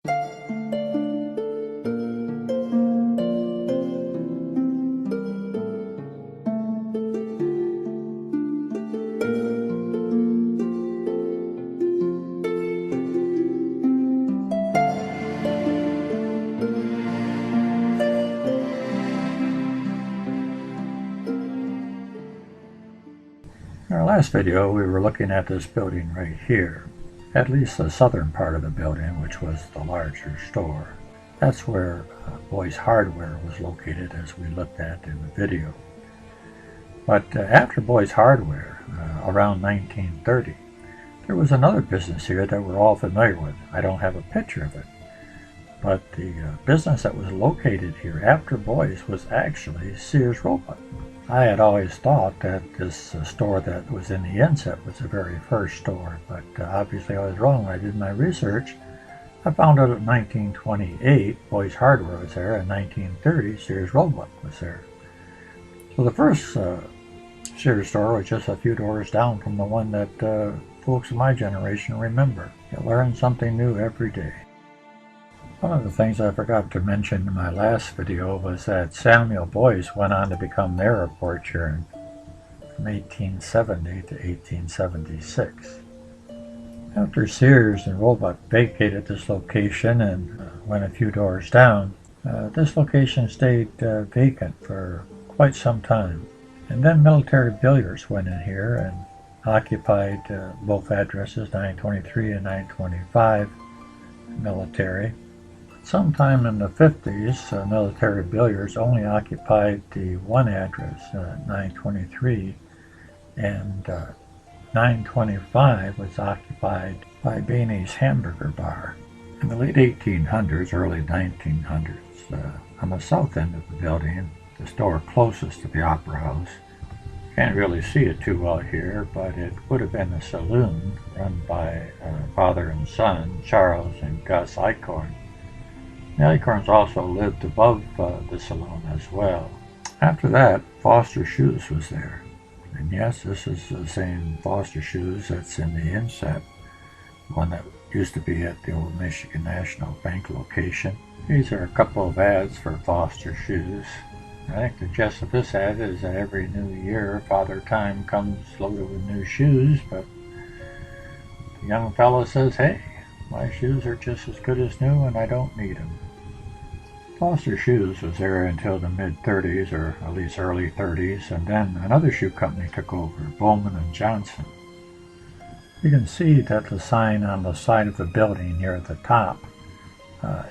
In our last video, we were looking at this building right here, at least the southern part of the building, which was the larger store. That's where Boy's Hardware was located, as we looked at in the video. But after Boy's Hardware, around 1930, there was another business here that we're all familiar with. I don't have a picture of it, but the business that was located here after Boy's was actually Sears Roebuck. I had always thought that this store that was in the inset was the very first store, but obviously I was wrong when I did my research. I found out in 1928 Boy's Hardware was there, and 1930 Sears Roebuck was there. So the first Sears store was just a few doors down from the one that folks of my generation remember. You learn something new every day. One of the things I forgot to mention in my last video was that Samuel Boyce went on to become mayor of Port Huron from 1870 to 1876. After Sears and Roebuck vacated this location and went a few doors down, this location stayed vacant for quite some time. And then Military Billiards went in here and occupied both addresses, 923 and 925 Military. Sometime in the 50s, Military Billiards only occupied the one address, 923, and 925 was occupied by Beanie's Hamburger Bar. In the late 1800s, early 1900s, on the south end of the building, the store closest to the Opera House, can't really see it too well here, but it would have been a saloon run by father and son, Charles and Gus Eichhorn. The Eichhorns also lived above the saloon as well. After that, Foster Shoes was there. And yes, this is the same Foster Shoes that's in the inset, one that used to be at the old Michigan National Bank location. These are a couple of ads for Foster Shoes. I think the gist of this ad is that every new year, Father Time comes loaded with new shoes, but the young fellow says, hey, my shoes are just as good as new and I don't need them. Foster Shoes was there until the mid-30s, or at least early 30s, and then another shoe company took over, Bowman & Johnson. You can see that the sign on the side of the building near the top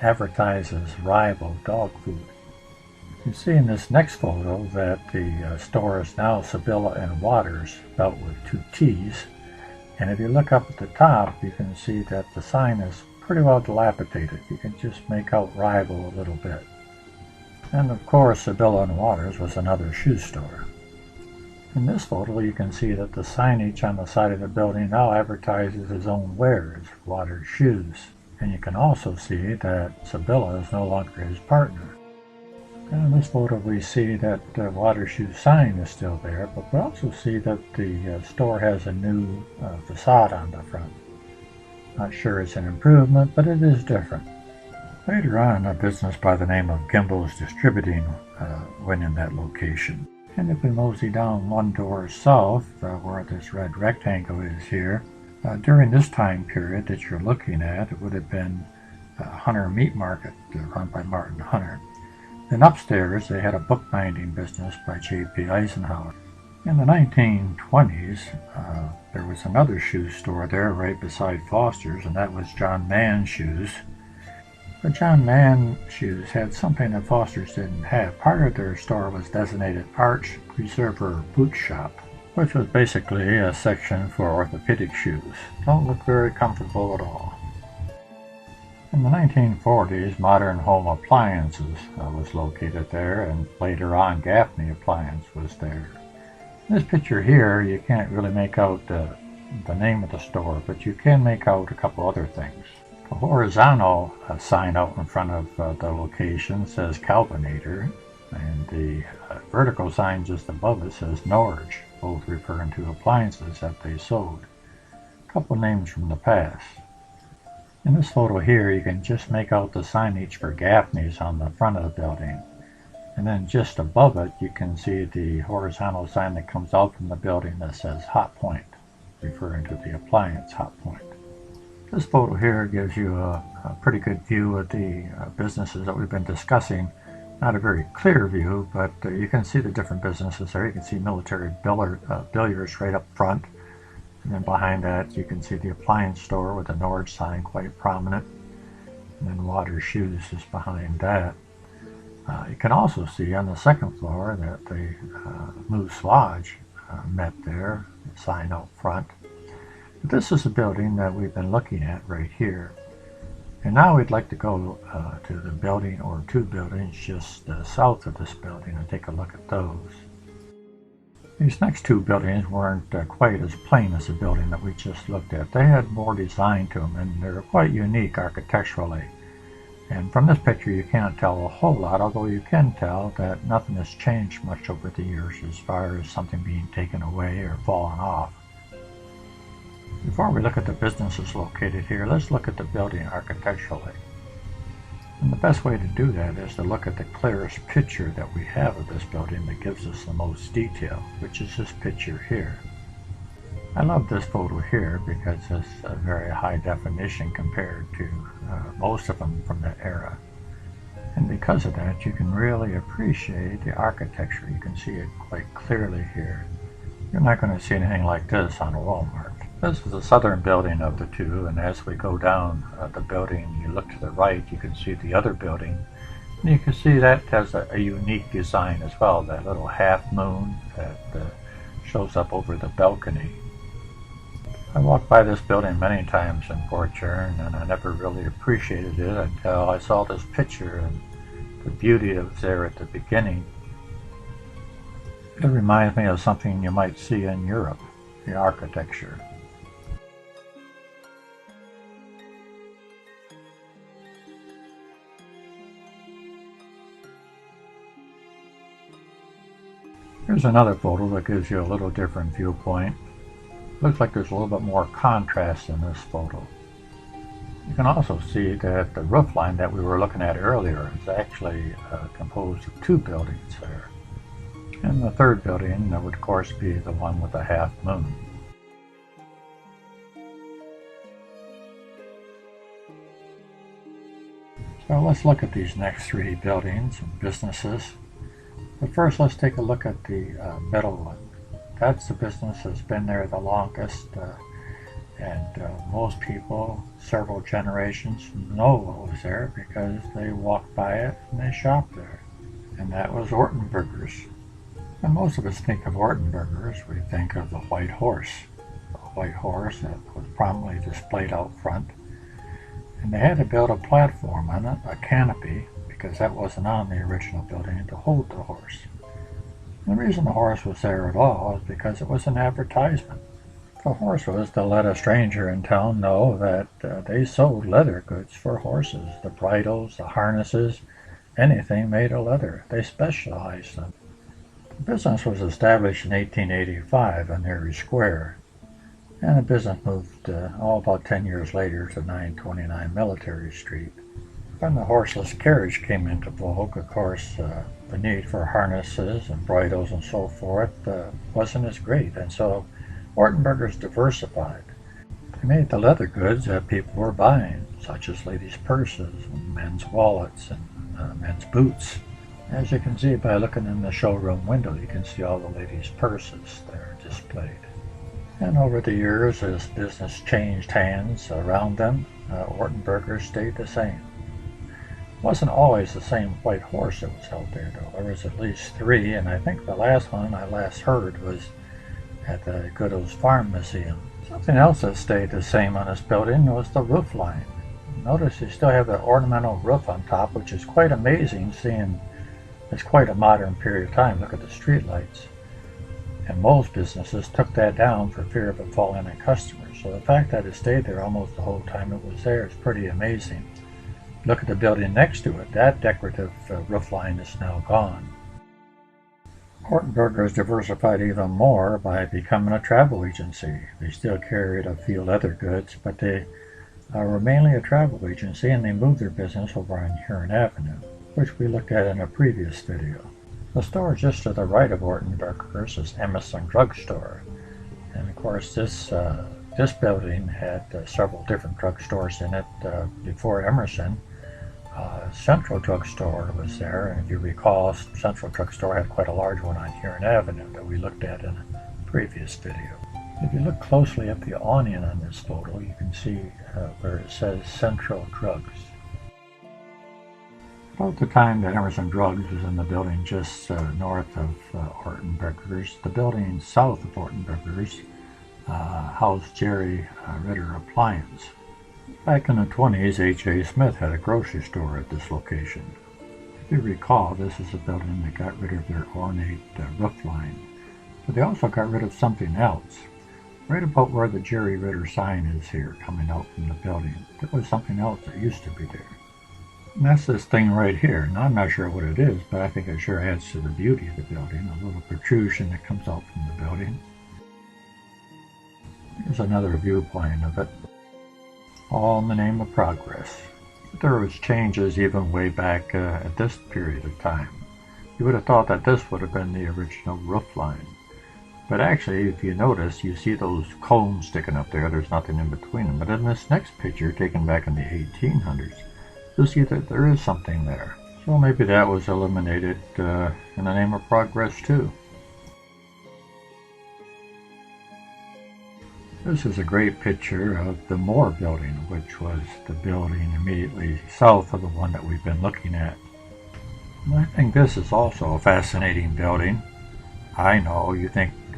advertises rival dog food. You see in this next photo that the store is now Sybilla Waters, spelled with two T's, and if you look up at the top, you can see that the sign is pretty well dilapidated. You can just make out rival a little bit. And of course, Sybilla Waters was another shoe store. In this photo, you can see that the signage on the side of the building now advertises his own wares, Waters Shoes. And you can also see that Sybilla is no longer his partner. And in this photo, we see that the Waters Shoes sign is still there, but we also see that the store has a new facade on the front. Not sure it's an improvement, but it is different. Later on, a business by the name of Gimbel's Distributing went in that location. And if we mosey down one door south, where this red rectangle is here, during this time period that you're looking at, it would have been Hunter Meat Market, run by Martin Hunter. Then upstairs, they had a bookbinding business by J.P. Eisenhower. In the 1920s, there was another shoe store there right beside Foster's, and that was John Mann Shoes. But John Mann Shoes had something that Foster's didn't have. Part of their store was designated Arch Preserver Boot Shop, which was basically a section for orthopedic shoes. Don't look very comfortable at all. In the 1940s, Modern Home Appliances was located there, and later on Gaffney Appliance was there. In this picture here, you can't really make out the name of the store, but you can make out a couple other things. The horizontal sign out in front of the location says Calvinator, and the vertical sign just above it says Norge, both referring to appliances that they sold. A couple names from the past. In this photo here, you can just make out the signage for Gaffney's on the front of the building. And then just above it, you can see the horizontal sign that comes out from the building that says Hot Point, referring to the Appliance Hot Point. This photo here gives you a pretty good view of the businesses that we've been discussing. Not a very clear view, but you can see the different businesses there. You can see military billiards right up front. And then behind that, you can see the appliance store with the Nord sign quite prominent. And then Waters Shoes is behind that. You can also see on the second floor that the Moose Lodge met there, the sign out front. But this is a building that we've been looking at right here. And now we'd like to go to the building or two buildings just south of this building and take a look at those. These next two buildings weren't quite as plain as the building that we just looked at. They had more design to them, and they're quite unique architecturally. And from this picture you can't tell a whole lot, although you can tell that nothing has changed much over the years as far as something being taken away or fallen off. Before we look at the businesses located here, let's look at the building architecturally. And the best way to do that is to look at the clearest picture that we have of this building that gives us the most detail, which is this picture here. I love this photo here because it's a very high definition compared to most of them from that era. And because of that, you can really appreciate the architecture. You can see it quite clearly here. You're not going to see anything like this on a Walmart. This is the southern building of the two, and as we go down the building, you look to the right, you can see the other building. And you can see that has a unique design as well, that little half moon that shows up over the balcony. I walked by this building many times in Fort Huron, and I never really appreciated it until I saw this picture and the beauty that was there at the beginning. It reminds me of something you might see in Europe, the architecture. Here's another photo that gives you a little different viewpoint. Looks like there's a little bit more contrast in this photo. You can also see that the roof line that we were looking at earlier is actually composed of two buildings there. And the third building that would of course be the one with the half moon. So let's look at these next three buildings and businesses. But first let's take a look at the middle one. That's the business that's been there the longest, and most people, several generations, know what was there because they walked by it and they shopped there. And that was Orton Burgers. And most of us think of Orton Burgers, we think of the white horse. The white horse that was prominently displayed out front. And they had to build a platform on it, a canopy, because that wasn't on the original building, to hold the horse. And the reason the horse was there at all is because it was an advertisement. The horse was to let a stranger in town know that they sold leather goods for horses, the bridles, the harnesses, anything made of leather. They specialized in. The business was established in 1885 on Erie Square, and the business moved about 10 years later to 929 Military Street. When the horseless carriage came into vogue, of course, the need for harnesses and bridles and so forth wasn't as great, and so Orton Burgers diversified. They made the leather goods that people were buying, such as ladies' purses, and men's wallets, and men's boots. As you can see by looking in the showroom window, you can see all the ladies' purses there displayed. And over the years, as business changed hands around them, Orton Burgers stayed the same. It wasn't always the same white horse that was held there, though. There was at least three, and I think the last one I last heard was at the Goodo's Farm Museum. Something else that stayed the same on this building was the roof line. Notice you still have the ornamental roof on top, which is quite amazing, seeing it's quite a modern period of time. Look at the street lights. And most businesses took that down for fear of it falling on customers. So the fact that it stayed there almost the whole time it was there is pretty amazing. Look at the building next to it. That decorative roof line is now gone. Orton Burgers diversified even more by becoming a travel agency. They still carried a few leather goods, but they were mainly a travel agency, and they moved their business over on Huron Avenue, which we looked at in a previous video. The store just to the right of Orton Burgers is Emerson Drug Store, and of course this building had several different drugstores in it before Emerson. Central Drug Store was there, and if you recall, Central Drug Store had quite a large one on Huron Avenue that we looked at in a previous video. If you look closely at the awning on this photo, you can see where it says Central Drugs. About the time that Emerson Drugs was in the building just north of Orton Burgers, the building south of Orton Burgers housed Jerry Ritter Appliance. Back in the 20s, H.A. Smith had a grocery store at this location. If you recall, this is a building that got rid of their ornate roof line, but they also got rid of something else. Right about where the Jerry Ritter sign is here, coming out from the building, there was something else that used to be there. And that's this thing right here. Now, I'm not sure what it is, but I think it sure adds to the beauty of the building, a little protrusion that comes out from the building. Here's another viewpoint of it. All in the name of progress. But there was changes even way back at this period of time. You would have thought that this would have been the original roof line. But actually, if you notice, you see those cones sticking up there. There's nothing in between them. But in this next picture, taken back in the 1800s, you'll see that there is something there. So maybe that was eliminated in the name of progress too. This is a great picture of the Moore building, which was the building immediately south of the one that we've been looking at. And I think this is also a fascinating building. I know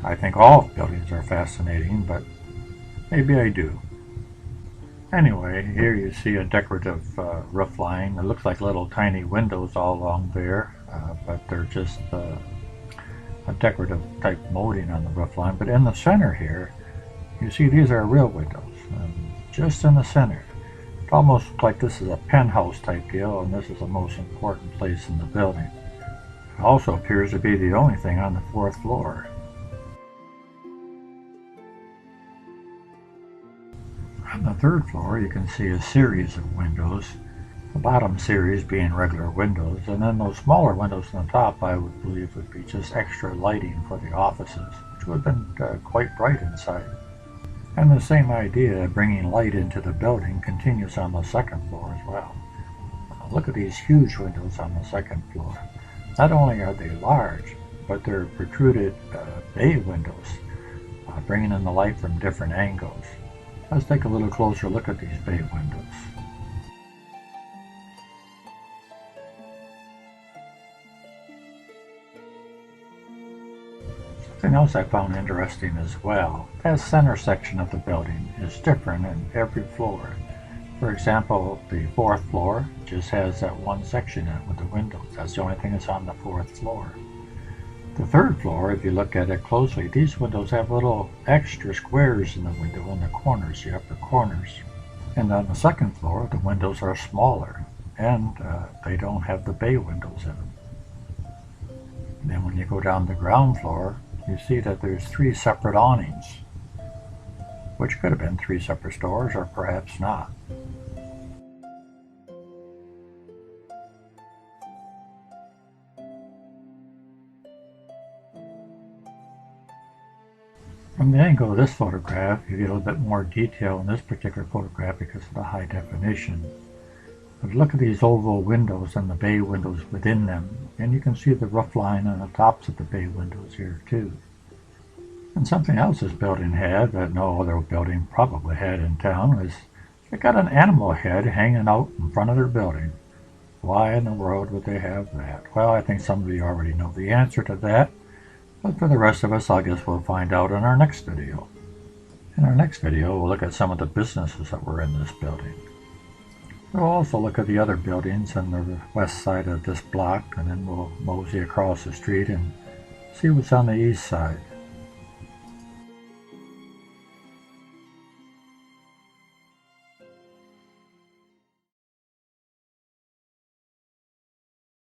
I think all buildings are fascinating, but maybe I do. Anyway, here you see a decorative roof line. It looks like little tiny windows all along there, but they're just a decorative type molding on the roof line. But in the center here, you see these are real windows, just in the center. It almost looks like this is a penthouse type deal, and this is the most important place in the building. It also appears to be the only thing on the 4th floor. On the 3rd floor, you can see a series of windows, the bottom series being regular windows, and then those smaller windows on the top I would believe would be just extra lighting for the offices, which would have been quite bright inside. And the same idea of bringing light into the building continues on the 2nd floor as well. Look at these huge windows on the 2nd floor. Not only are they large, but they're protruded bay windows, bringing in the light from different angles. Let's take a little closer look at these bay windows. Something else I found interesting as well, that center section of the building is different in every floor. For example, the 4th floor just has that one section in it with the windows. That's the only thing that's on the 4th floor. The 3rd floor, if you look at it closely, these windows have little extra squares in the window in the corners, the upper corners. And on the 2nd floor, the windows are smaller, and they don't have the bay windows in them. And then when you go down the ground floor, you see that there's 3 separate awnings, which could have been 3 separate stores or perhaps not. From the angle of this photograph, you get a little bit more detail in this particular photograph because of the high definition. But look at these oval windows and the bay windows within them, and you can see the roof line on the tops of the bay windows here too. And something else this building had that no other building probably had in town was they got an animal head hanging out in front of their building. Why in the world would they have that? Well, I think some of you already know the answer to that. But for the rest of us, I guess we'll find out in our next video. In our next video, we'll look at some of the businesses that were in this building. We'll also look at the other buildings on the west side of this block, and then we'll mosey across the street and see what's on the east side.